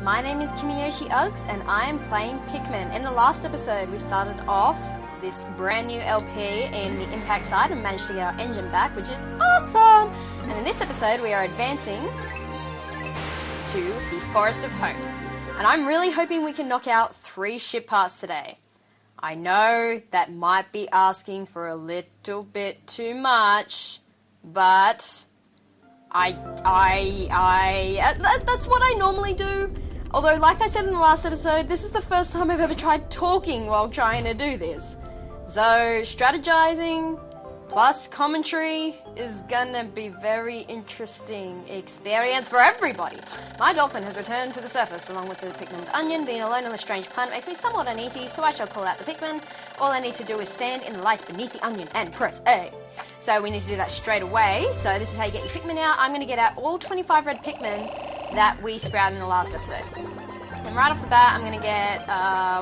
My name is KimiYoshiUGGS and I am playing Pikmin. In the last episode we started off this brand new LP in the impact side and managed to get our engine back, which is awesome! And in this episode we are advancing to the Forest of Hope. And I'm really hoping we can knock out 3 ship parts today. I know that might be asking for a little bit too much, but that's what I normally do. Although, like I said in the last episode, this is the first time I've ever tried talking while trying to do this. So, strategizing plus commentary is gonna be very interesting experience for everybody. My dolphin has returned to the surface along with the Pikmin's onion. Being alone on the strange planet makes me somewhat uneasy, so I shall call out the Pikmin. All I need to do is stand in the light beneath the onion and press A. So we need to do that straight away. So this is how you get your Pikmin out. I'm going to get out all 25 red Pikmin that we sprouted in the last episode. And right off the bat, I'm going to get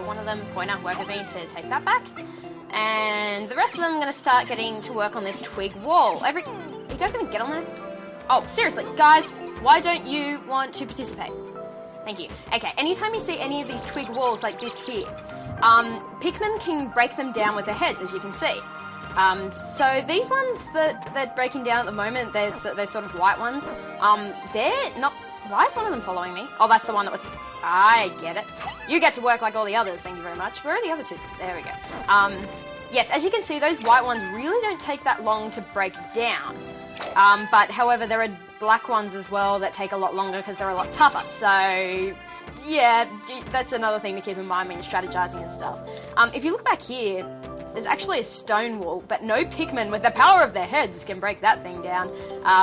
one of them, Pointer, work with me to take that back. And the rest of them, I'm going to start getting to work on this twig wall. Are you guys going to get on there? Oh, seriously, guys, why don't you want to participate? Thank you. Okay, anytime you see any of these twig walls like this here, Pikmin can break them down with their heads, as you can see. So these ones that they're breaking down at the moment, those sort of white ones, they're not... Why is one of them following me? Oh, that's the one that was... I get it. You get to work like all the others, thank you very much. Where are the other two? There we go. Yes, as you can see, those white ones really don't take that long to break down. But, however, there are black ones as well that take a lot longer because they're a lot tougher. So, yeah, that's another thing to keep in mind when you're strategizing and stuff. If you look back here, there's actually a stone wall, but no Pikmin with the power of their heads can break that thing down.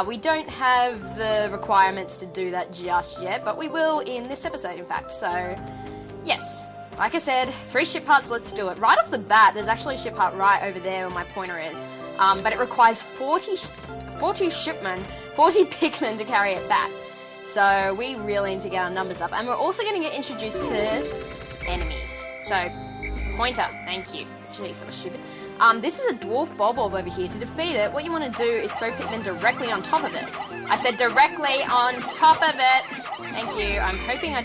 We don't have the requirements to do that just yet, but we will in this episode, in fact. So, yes, like I said, 3 ship parts, let's do it. Right off the bat, there's actually a ship part right over there where my pointer is, but it requires 40 Pikmin to carry it back. So we really need to get our numbers up, and we're also going to get introduced to enemies. So, Pointer, thank you. Jeez, that was stupid. This is a dwarf bulb over here. To defeat it, what you want to do is throw Pikmin directly on top of it. I said directly on top of it. Thank you. I'm hoping I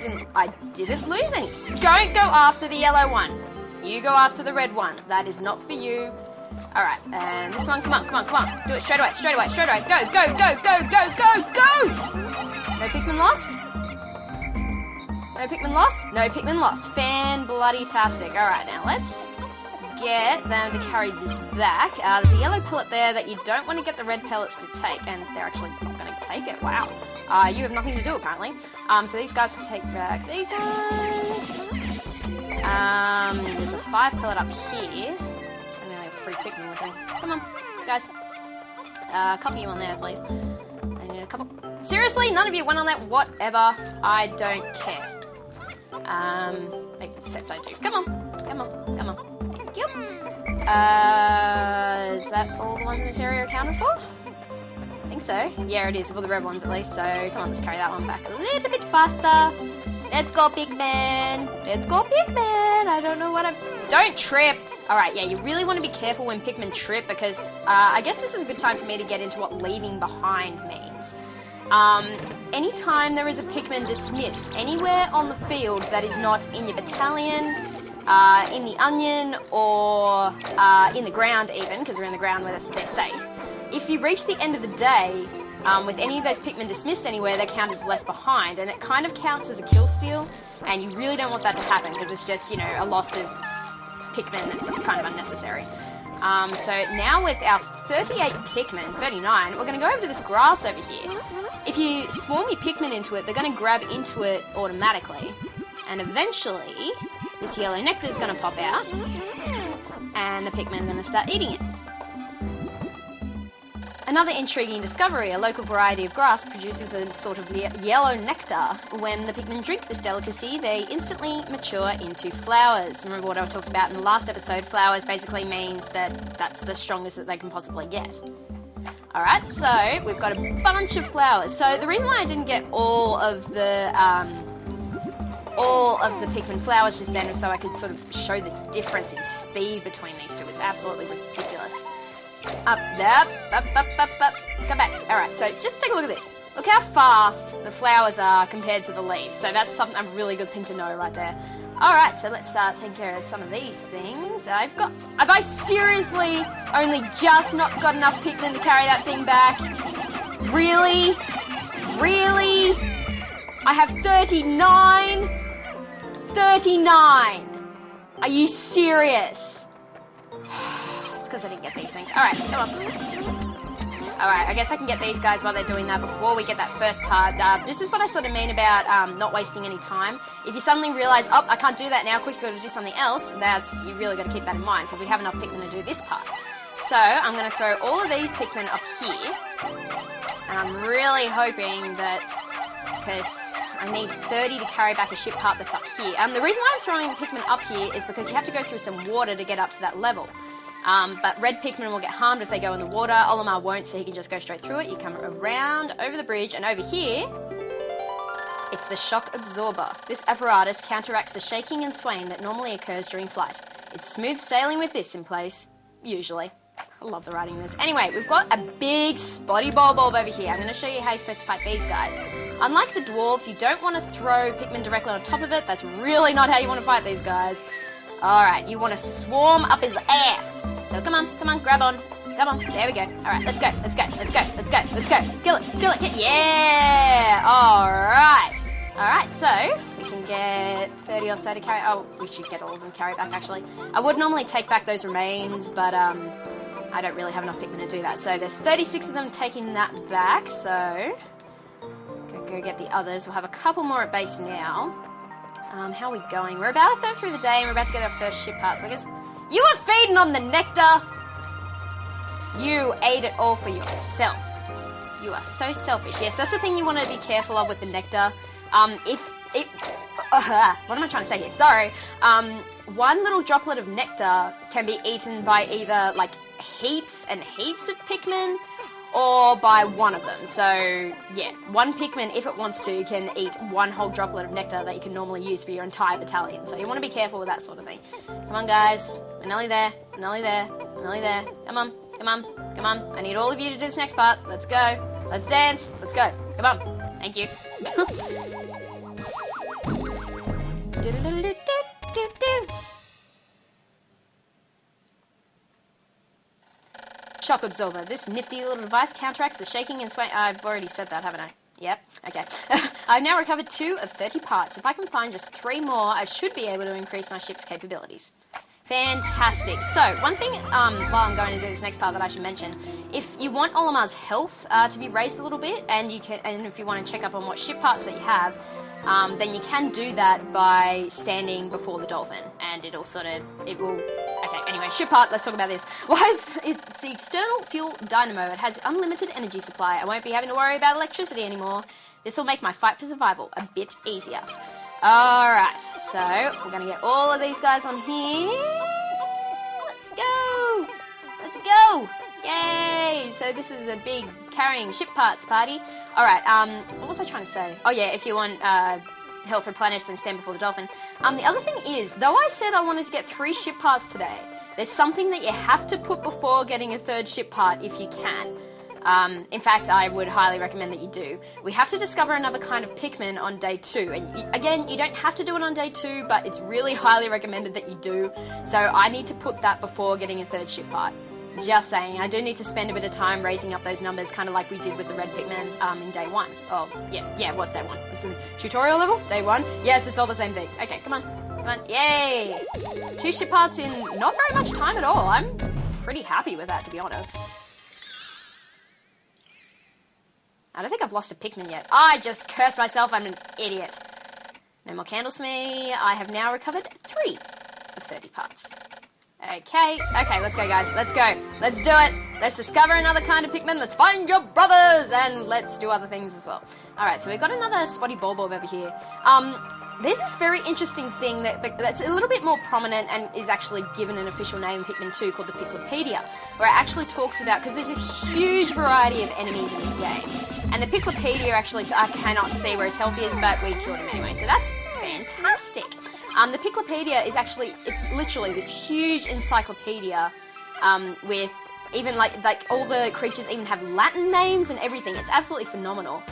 didn't lose any. Don't go after the yellow one. You go after the red one. That is not for you. Alright, and this one, come on. Do it straight away. Go. No Pikmin lost? No Pikmin lost. Fan-bloody-tastic. Alright, now let's get them to carry this back. There's a yellow pellet there that you don't want to get the red pellets to take, and they're actually not going to take it. Wow. You have nothing to do, apparently. So these guys can take back these ones. There's a 5 pellet up here. I only have 3 Pikmin with me. Come on, guys. A couple of you on there, please. I need a couple. Seriously? None of you went on that? Whatever. I don't care. Except I do. Come on. Thank you. Is that all the ones in this area accounted for? I think so. Yeah, it is, for the red ones at least. So, come on, let's carry that one back a little bit faster. Let's go, Pikmin. I don't know what I'm... Don't trip. Alright, yeah, you really want to be careful when Pikmin trip because I guess this is a good time for me to get into what leaving behind means. Anytime there is a Pikmin dismissed anywhere on the field that is not in your battalion, in the onion, or in the ground even, because they're in the ground where they're safe, if you reach the end of the day with any of those Pikmin dismissed anywhere, they count as left behind, and it kind of counts as a kill steal, and you really don't want that to happen because it's just, a loss of Pikmin that's kind of unnecessary. So now with our 38 Pikmin, 39, we're going to go over to this grass over here. If you swarm your Pikmin into it, they're going to grab into it automatically. And eventually, this yellow nectar is going to pop out. And the Pikmin are going to start eating it. Another intriguing discovery, a local variety of grass produces a sort of yellow nectar. When the Pikmin drink this delicacy, they instantly mature into flowers. Remember what I talked about in the last episode? Flowers basically means that that's the strongest that they can possibly get. Alright, so we've got a bunch of flowers. So the reason why I didn't get all of the Pikmin flowers just then was so I could sort of show the difference in speed between these two. It's absolutely ridiculous. Up, come back. Alright, so just take a look at this. look how fast the flowers are compared to the leaves. So that's something, a really good thing to know right there. Alright, so let's start taking care of some of these things. Have I seriously only just not got enough Pikmin to carry that thing back? Really? Really? I have 39? 39! Are you serious? It's because I didn't get these things. Alright, come on. Alright, I guess I can get these guys while they're doing that before we get that first part. This is what I sort of mean about not wasting any time. If you suddenly realise, oh, I can't do that now, quick, got to do something else, you really got to keep that in mind, because we have enough Pikmin to do this part. So, I'm going to throw all of these Pikmin up here, and I'm really hoping that, because I need 30 to carry back a ship part that's up here. The reason why I'm throwing Pikmin up here is because you have to go through some water to get up to that level. But red Pikmin will get harmed if they go in the water. Olimar won't, so he can just go straight through it. You come around, over the bridge, and over here, it's the shock absorber. This apparatus counteracts the shaking and swaying that normally occurs during flight. It's smooth sailing with this in place, usually. I love the writing in this. Anyway, we've got a big spotty bulb over here. I'm going to show you how you're supposed to fight these guys. Unlike the dwarves, you don't want to throw Pikmin directly on top of it. That's really not how you want to fight these guys. Alright, you want to swarm up his ass. So come on, grab on. Come on, there we go. Alright, let's go. Kill it, yeah! Alright. Alright, so we can get 30 or so to carry. Oh, we should get all of them carried back, actually. I would normally take back those remains, but I don't really have enough Pikmin to do that. So there's 36 of them taking that back, so go get the others. We'll have a couple more at base now. How are we going? We're about a third through the day, and we're about to get our first ship part, so I guess... You were feeding on the nectar! You ate it all for yourself. You are so selfish. Yes, that's the thing you want to be careful of with the nectar. What am I trying to say here? Sorry. One little droplet of nectar can be eaten by either, like, heaps and heaps of Pikmin, or by one of them. So, yeah, one Pikmin, if it wants to, can eat one whole droplet of nectar that you can normally use for your entire battalion. So you want to be careful with that sort of thing. Come on, guys. We're nearly there. Come on. I need all of you to do this next part. Let's go. Let's dance. Let's go. Come on. Thank you. Shock absorber. This nifty little device counteracts the shaking and swaying. I've already said that, haven't I? Yep. Okay. I've now recovered 2 of 30 parts. If I can find just 3 more, I should be able to increase my ship's capabilities. Fantastic. So, one thing while I'm going to do this next part that I should mention, if you want Olimar's health to be raised a little bit, and if you want to check up on what ship parts that you have, then you can do that by standing before the dolphin, and it will... Okay, anyway, ship part, let's talk about this. It's the external fuel dynamo. It has unlimited energy supply. I won't be having to worry about electricity anymore. This will make my fight for survival a bit easier. Alright, so we're going to get all of these guys on here. Let's go! Yay! So this is a big carrying ship parts party. Alright, what was I trying to say? Oh yeah, if you want health replenished, then stand before the dolphin. The other thing is, though I said I wanted to get 3 ship parts today, there's something that you have to put before getting a 3rd ship part if you can. In fact, I would highly recommend that you do. We have to discover another kind of Pikmin on day 2, and again, you don't have to do it on day 2, but it's really highly recommended that you do, so I need to put that before getting a 3rd ship part. Just saying, I do need to spend a bit of time raising up those numbers, kind of like we did with the red Pikmin in day 1. Oh, yeah, it was day 1. It was in the tutorial level, day 1. Yes, it's all the same thing. Okay, come on, yay! 2 ship parts in not very much time at all. I'm pretty happy with that, to be honest. I don't think I've lost a Pikmin yet. I just cursed myself, I'm an idiot. No more candles for me. I have now recovered 3 of 30 parts. Okay, let's go, guys. Let's go. Let's do it. Let's discover another kind of Pikmin. Let's find your brothers, and let's do other things as well. Alright, so we've got another spotty bulb over here. There's this very interesting thing that's a little bit more prominent and is actually given an official name in Pikmin 2 called the Piklopedia, where it actually talks about, because there's this huge variety of enemies in this game, and the Piklopedia actually, I cannot see where his health is, but we killed him anyway, so that's fantastic. The Piklopedia is actually, it's literally this huge encyclopedia with even like all the creatures even have Latin names and everything. It's absolutely phenomenal.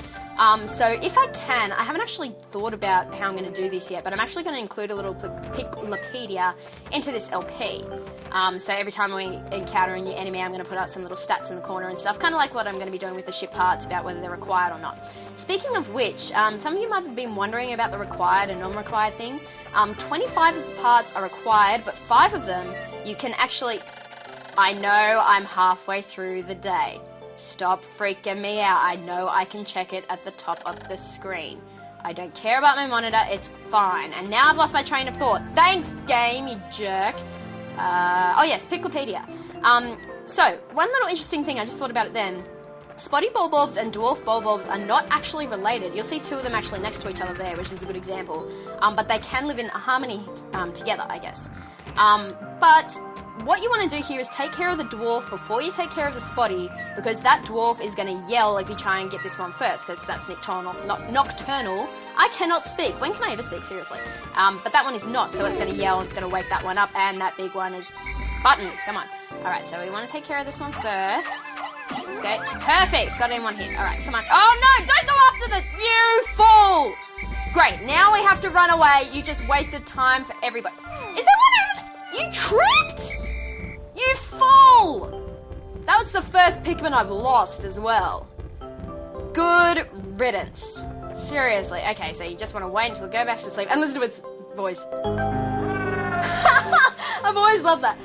So if I can, I haven't actually thought about how I'm going to do this yet, but I'm actually going to include a little Piklopedia into this LP. So every time we encounter a new enemy, I'm going to put up some little stats in the corner and stuff, kind of like what I'm going to be doing with the ship parts about whether they're required or not. Speaking of which, some of you might have been wondering about the required and non-required thing. 25 of the parts are required, but 5 of them you can actually... I know I'm halfway through the day. Stop freaking me out. I know I can check it at the top of the screen. I don't care about my monitor, it's fine. And now I've lost my train of thought. Thanks, game, you jerk. Oh yes, Piklopedia. So, one little interesting thing, I just thought about it then. Spotty bulbs and dwarf bulbs are not actually related. You'll see 2 of them actually next to each other there, which is a good example. But they can live in harmony together, I guess. But what you want to do here is take care of the dwarf before you take care of the spotty, because that dwarf is going to yell if you try and get this one first, because that's nocturnal. I cannot speak. When can I ever speak? Seriously. But that one is not, so it's going to yell and it's going to wake that one up, and that big one is... Button, come on. Alright, so we want to take care of this one first. Let's go. Perfect! Got it in one hit. Alright, come on. Oh no! Don't go after the... You fool! It's great. Now we have to run away. You just wasted time for everybody. Is there one over there? You tripped? You fool! That was the first Pikmin I've lost as well. Good riddance. Seriously. Okay, so you just want to wait until it goes back to sleep and listen to its voice. I've always loved that.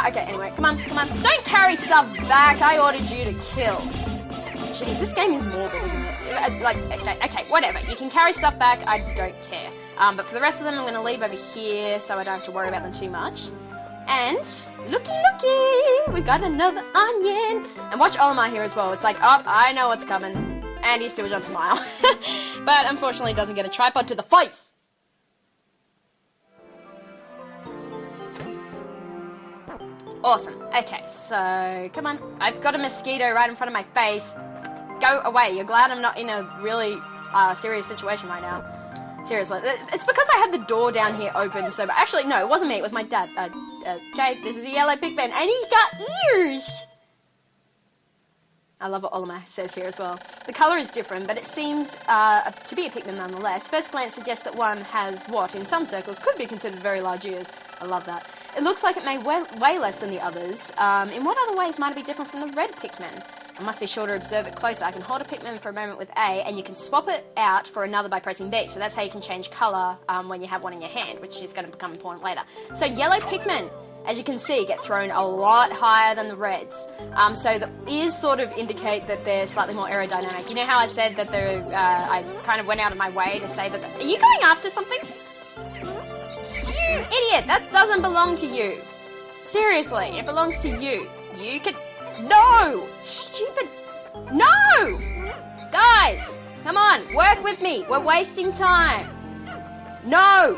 Okay, anyway, come on. Don't carry stuff back. I ordered you to kill. Jeez, this game is morbid, isn't it? Okay, whatever. You can carry stuff back. I don't care. But for the rest of them, I'm going to leave over here so I don't have to worry about them too much. And looky, we got another onion. And watch Olimar here as well. It's like, oh, I know what's coming. And he still jumps a mile. But unfortunately doesn't get a tripod to the face. Awesome. Okay, so come on. I've got a mosquito right in front of my face. Go away. You're glad I'm not in a really serious situation right now. Seriously. It's because I had the door down here open, so... Actually, no, it wasn't me. It was my dad. Jay, this is a yellow Pikmin, and he's got ears! I love what Olimar says here as well. The colour is different, but it seems to be a Pikmin nonetheless. First glance suggests that one has what, in some circles, could be considered very large ears. I love that. It looks like it may weigh less than the others. In what other ways might it be different from the red Pikmin? I must be sure to observe it closer. I can hold a Pikmin for a moment with A, and you can swap it out for another by pressing B. So that's how you can change colour when you have one in your hand, which is going to become important later. So yellow Pikmin, as you can see, get thrown a lot higher than the reds. So the ears sort of indicate that they're slightly more aerodynamic. You know how I said that I kind of went out of my way to say that... Are you going after something? You idiot! That doesn't belong to you. Seriously, it belongs to you. You could... No! Stupid... No! Guys, come on, work with me. We're wasting time. No!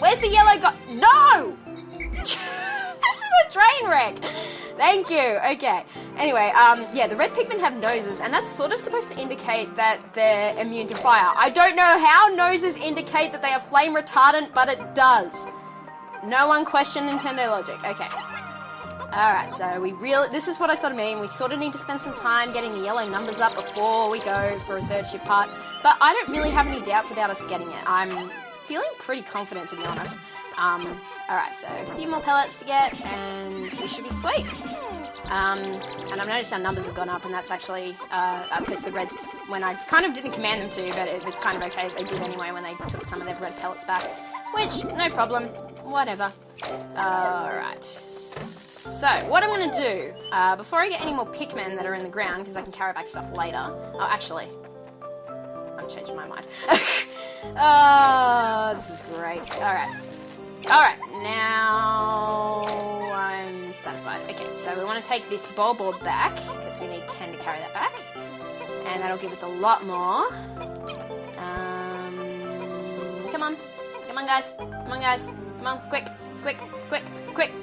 Where's the yellow guy? No! This is a train wreck. Thank you. Okay. Anyway, yeah, the red Pikmin have noses, and that's sort of supposed to indicate that they're immune to fire. I don't know how noses indicate that they are flame retardant, but it does. No one question Nintendo logic. Okay. Alright, so this is what I sort of mean. We sort of need to spend some time getting the yellow numbers up before we go for a third ship part. But I don't really have any doubts about us getting it. I'm feeling pretty confident, to be honest. Alright, so a few more pellets to get, and we should be sweet. And I've noticed our numbers have gone up, and that's actually because the reds, when I kind of didn't command them to, but it was kind of okay if they did anyway when they took some of their red pellets back. Which, no problem. Whatever. Alright. So, what I'm going to do, before I get any more Pikmin that are in the ground, because I can carry back stuff later... Oh, actually... I'm changing my mind. Oh, this is great. Alright. Alright, now... I'm satisfied. Okay, so we want to take this bulb back, because we need 10 to carry that back. And that'll give us a lot more. Come on. Come on, guys. Come on, guys. Come on, quick.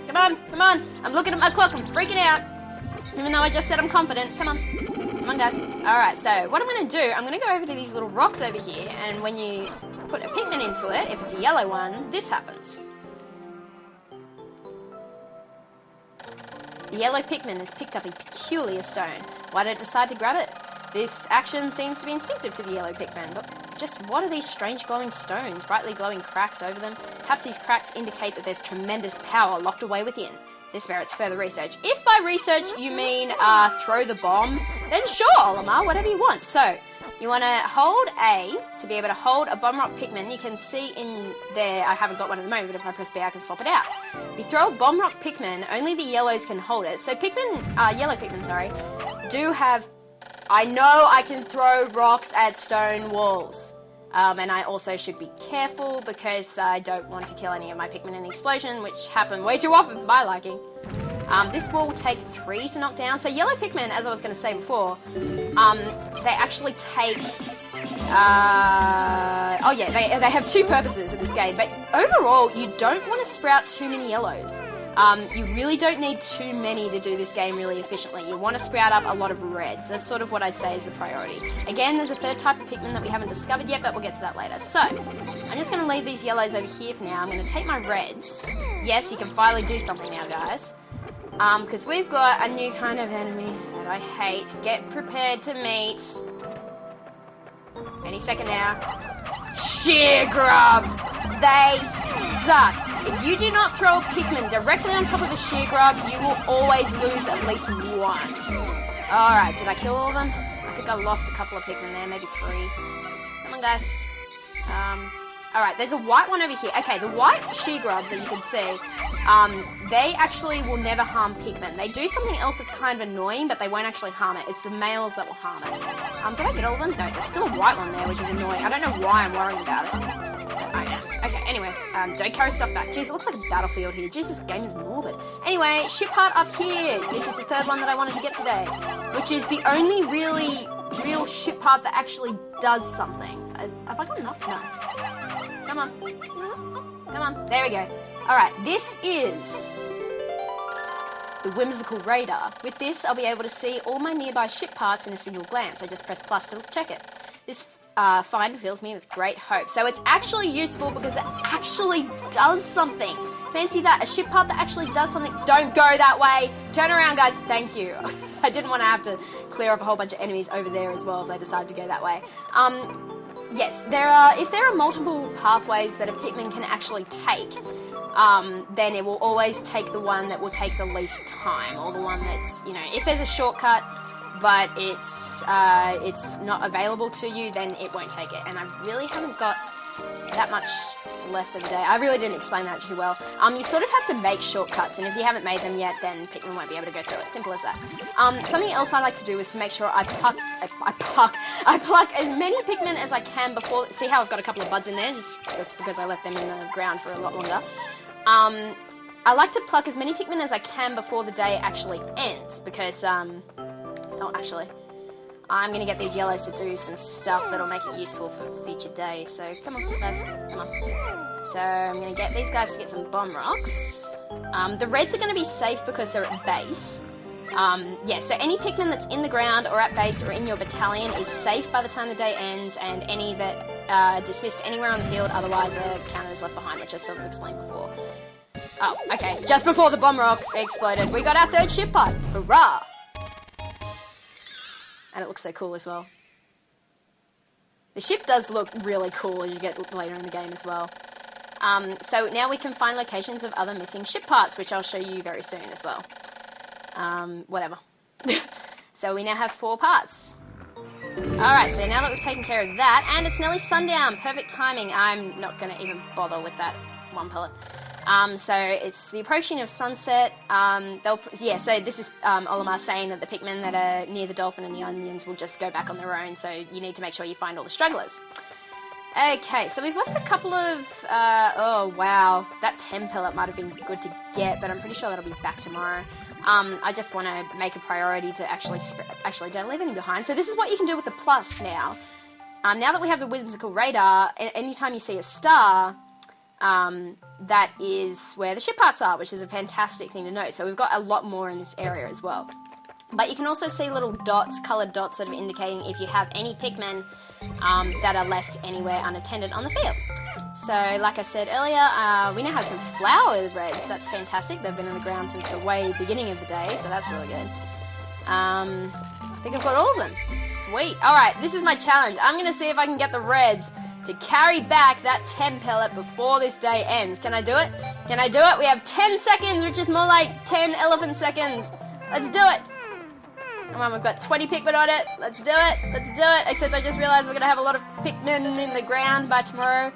Come on. I'm looking at my clock. I'm freaking out. Even though I just said I'm confident. Come on, guys. Alright, so what I'm going to do, I'm going to go over to these little rocks over here, and when you put a Pikmin into it, if it's a yellow one, this happens. The yellow Pikmin has picked up a peculiar stone. Why did it decide to grab it? This action seems to be instinctive to the yellow Pikmin, but just what are these strange glowing stones, brightly glowing cracks over them? Perhaps these cracks indicate that there's tremendous power locked away within. This merits further research. If by research you mean throw the bomb, then sure, Olimar, whatever you want. So, you want to hold A to be able to hold a bomb rock Pikmin. You can see in there, I haven't got one at the moment, but if I press B, I can swap it out. If you throw a bomb rock Pikmin, only the yellows can hold it. So yellow Pikmin, sorry, do have... I know I can throw rocks at stone walls. And I also should be careful because I don't want to kill any of my Pikmin in the explosion, which happen way too often for my liking. This wall will take 3 to knock down. So yellow Pikmin, as I was going to say before, they actually take... they have 2 purposes in this game. But overall, you don't want to sprout too many yellows. You really don't need too many to do this game really efficiently. You want to sprout up a lot of reds. That's sort of what I'd say is the priority. Again, there's a 3rd type of Pikmin that we haven't discovered yet, but we'll get to that later. So, I'm just going to leave these yellows over here for now. I'm going to take my reds. Yes, you can finally do something now, guys. Because we've got a new kind of enemy that I hate. Get prepared to meet. Any second now. Sheer grubs! They suck! If you do not throw a Pikmin directly on top of a sheer grub, you will always lose at least one. Alright, did I kill all of them? I think I lost a couple of Pikmin there, maybe 3. Come on, guys. Alright, there's a white one over here. Okay, the white sheer grubs, as you can see, they actually will never harm Pikmin. They do something else that's kind of annoying, but they won't actually harm it. It's the males that will harm it. Did I get all of them? No, there's still a white one there, which is annoying. I don't know why I'm worrying about it. I am. Okay, anyway, don't carry stuff back. Jeez, it looks like a battlefield here. Jeez, this game is morbid. Anyway, ship part up here, which is the 3rd one that I wanted to get today, which is the only real ship part that actually does something. Have I got enough? No. Come on. Come on. There we go. Alright, this is the whimsical radar. With this, I'll be able to see all my nearby ship parts in a single glance. I just press plus to check it. This find fills me with great hope. So it's actually useful because it actually does something. Fancy that, a ship part that actually does something. Don't go that way. Turn around, guys. Thank you. I didn't want to have to clear off a whole bunch of enemies over there as well if they decide to go that way. Yes, if there are multiple pathways that a Pikmin can actually take, then it will always take the one that will take the least time, or the one that's, if there's a shortcut, but it's not available to you, then it won't take it. And I really haven't got that much left of the day. I really didn't explain that too well. You sort of have to make shortcuts, and if you haven't made them yet, then Pikmin won't be able to go through it. Simple as that. Something else I like to do is to make sure I pluck as many Pikmin as I can before. See how I've got a couple of buds in there? That's because I left them in the ground for a lot longer. I like to pluck as many Pikmin as I can before the day actually ends, because actually, I'm going to get these yellows to do some stuff that'll make it useful for future days. So, come on, guys. Come on. So, I'm going to get these guys to get some bomb rocks. The reds are going to be safe because they're at base. Yeah, so any Pikmin that's in the ground or at base or in your battalion is safe by the time the day ends, and any that are dismissed anywhere on the field otherwise are counted as left behind, which I've sort of explained before. Oh, okay. Just before the bomb rock exploded, we got our 3rd ship pod. Hurrah! And it looks so cool as well. The ship does look really cool as you get later in the game as well. So now we can find locations of other missing ship parts, which I'll show you very soon as well. Whatever. So we now have 4 parts. Alright, so now that we've taken care of that, and it's nearly sundown, perfect timing. I'm not going to even bother with that one pellet. So it's the approaching of sunset. So this is Olimar saying that the Pikmin that are near the dolphin and the onions will just go back on their own, so you need to make sure you find all the stragglers. Okay, so we've left a couple of... oh, wow. That 10 pellet might have been good to get, but I'm pretty sure that'll be back tomorrow. I just want to make a priority to actually don't leave any behind. So this is what you can do with the plus now. Now that we have the whimsical radar, anytime you see a star... that is where the ship parts are, which is a fantastic thing to know. So we've got a lot more in this area as well. But you can also see little dots, coloured dots, sort of indicating if you have any Pikmin that are left anywhere unattended on the field. So, like I said earlier, we now have some flower reds. That's fantastic. They've been in the ground since the way beginning of the day, so that's really good. I think I've got all of them. Sweet. Alright, this is my challenge. I'm going to see if I can get the reds to carry back that 10 pellet before this day ends. Can I do it? Can I do it? We have 10 seconds, which is more like 10 elephant seconds. Let's do it. Come on, we've got 20 Pikmin on it. Let's do it. Let's do it. Except I just realized we're going to have a lot of Pikmin in the ground by tomorrow.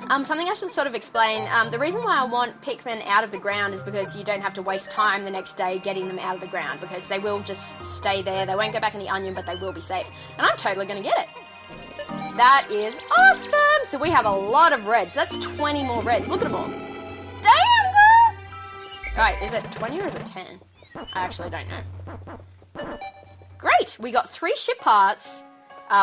Something I should sort of explain. The reason why I want Pikmin out of the ground is because you don't have to waste time the next day getting them out of the ground, because they will just stay there. They won't go back in the onion, but they will be safe. And I'm totally going to get it. That is awesome! So we have a lot of reds. That's 20 more reds. Look at them all. Damn, girl! Right, is it 20 or is it 10? I actually don't know. Great! We got 3 ship parts.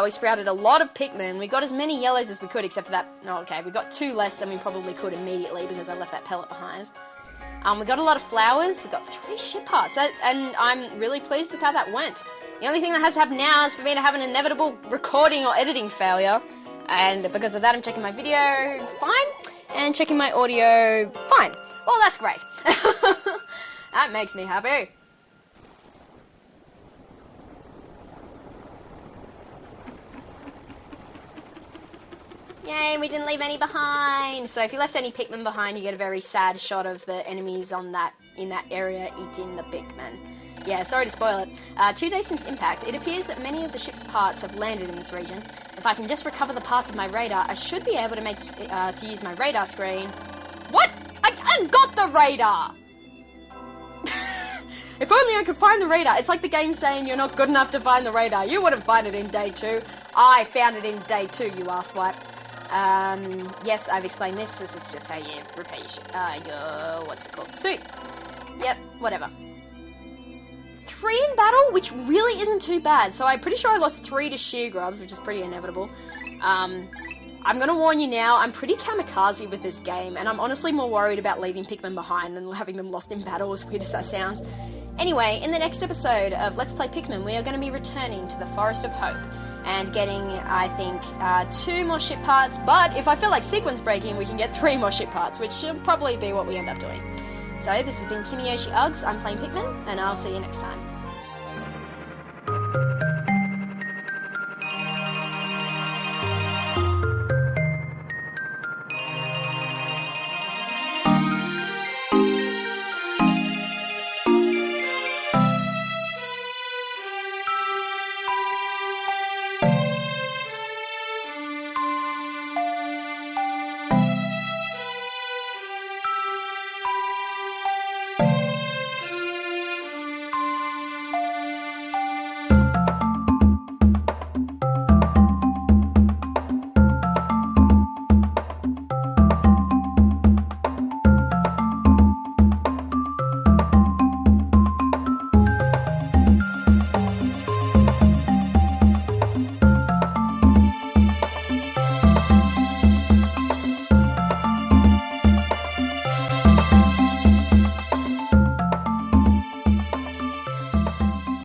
We sprouted a lot of Pikmin. We got as many yellows as we could, except for that... Oh, okay, we got 2 less than we probably could immediately because I left that pellet behind. We got a lot of flowers. We got 3 ship parts. And I'm really pleased with how that went. The only thing that has to happen now is for me to have an inevitable recording or editing failure. And because of that, I'm checking my video fine. And checking my audio fine. Well, that's great. That makes me happy. Yay, we didn't leave any behind. So if you left any Pikmin behind, you get a very sad shot of the enemies in that area eating the Pikmin. Yeah, sorry to spoil it. 2 days since impact, it appears that many of the ship's parts have landed in this region. If I can just recover the parts of my radar, I should be able to use my radar screen. What? I got the radar! If only I could find the radar. It's like the game saying you're not good enough to find the radar. You wouldn't find it in day 2. I found it in day 2, you asswipe. Yes, I've explained this. This is just how you repeat your, what's it called, suit. Yep, whatever. 3 in battle, which really isn't too bad. So I'm pretty sure I lost 3 to sheer grubs, which is pretty inevitable. I'm gonna warn you now, I'm pretty kamikaze with this game, and I'm honestly more worried about leaving Pikmin behind than having them lost in battle, as weird as that sounds. Anyway, in the next episode of Let's Play Pikmin, we are going to be returning to the Forest of Hope and getting, I think, 2 more ship parts, but if I feel like sequence breaking, we can get 3 more ship parts, which should probably be what we end up doing. So, this has been KimiYoshiUGGS, I'm playing Pikmin, and I'll see you next time.